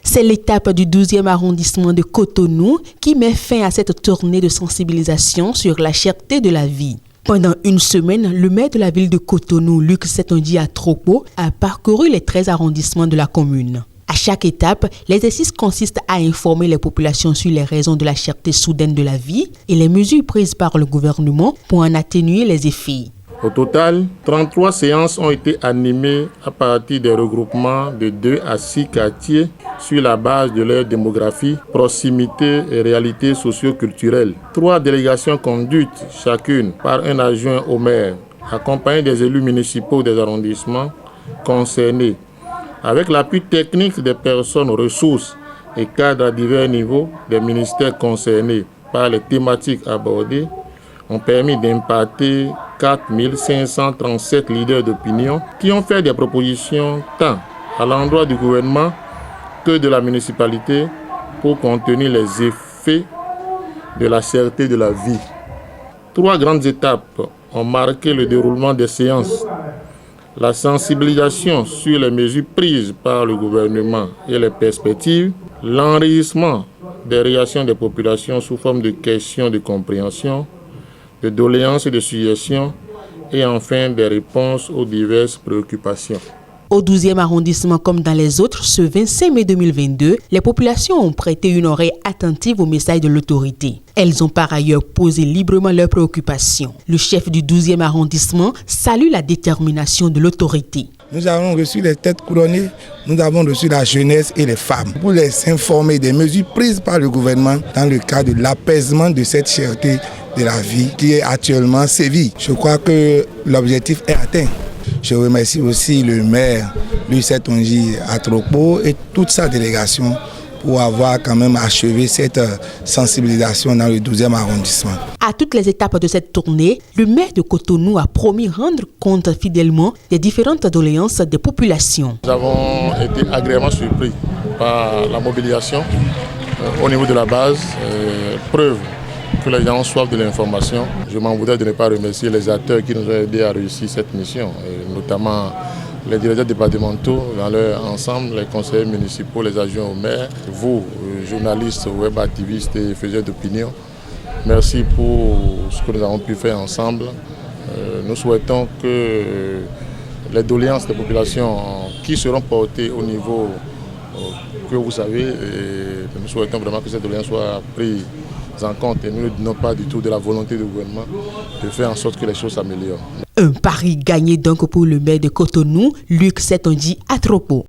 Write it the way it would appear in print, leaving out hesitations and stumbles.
C'est l'étape du 12e arrondissement de Cotonou qui met fin à cette tournée de sensibilisation sur la cherté de la vie. Pendant une semaine, le maire de la ville de Cotonou, Luc Setonji Atropo, a parcouru les 13 arrondissements de la commune. À chaque étape, l'exercice consiste à informer les populations sur les raisons de la cherté soudaine de la vie et les mesures prises par le gouvernement pour en atténuer les effets. Au total, 33 séances ont été animées à partir des regroupements de 2 à 6 quartiers sur la base de leur démographie, proximité et réalité socio-culturelle. 3 délégations conduites chacune par un adjoint au maire, accompagné des élus municipaux des arrondissements concernés, avec l'appui technique des personnes ressources et cadres à divers niveaux des ministères concernés par les thématiques abordées, ont permis d'impacter 4 537 leaders d'opinion qui ont fait des propositions tant à l'endroit du gouvernement que de la municipalité pour contenir les effets de la cherté de la vie. 3 grandes étapes ont marqué le déroulement des séances. La sensibilisation sur les mesures prises par le gouvernement et les perspectives, l'enregistrement des réactions des populations sous forme de questions de compréhension, de doléances et de suggestions, et enfin des réponses aux diverses préoccupations. Au 12e arrondissement comme dans les autres, ce 25 mai 2022, les populations ont prêté une oreille attentive aux messages de l'autorité. Elles ont par ailleurs posé librement leurs préoccupations. Le chef du 12e arrondissement salue la détermination de l'autorité. Nous avons reçu les têtes couronnées, nous avons reçu la jeunesse et les femmes pour les informer des mesures prises par le gouvernement dans le cadre de l'apaisement de cette cherté de la vie qui est actuellement sévie. Je crois que l'objectif est atteint. Je remercie aussi le maire Luc Setonji Atropo et toute sa délégation pour avoir quand même achevé cette sensibilisation dans le 12e arrondissement. À toutes les étapes de cette tournée, le maire de Cotonou a promis rendre compte fidèlement des différentes doléances des populations. Nous avons été agréablement surpris par la mobilisation au niveau de la base, preuve que les gens ont soif de l'information. Je m'en voudrais de ne pas remercier les acteurs qui nous ont aidés à réussir cette mission, notamment les directeurs départementaux dans leur ensemble, les conseillers municipaux, les adjoints au maire, vous, journalistes, web activistes et faiseurs d'opinion. Merci pour ce que nous avons pu faire ensemble. Nous souhaitons que les doléances des populations qui seront portées au niveau que vous savez, nous souhaitons vraiment que ces doléances soient prises en compte et nous ne donnons pas du tout de la volonté du gouvernement de faire en sorte que les choses s'améliorent. Un pari gagné donc pour le maire de Cotonou, Luc Setonji Atropo.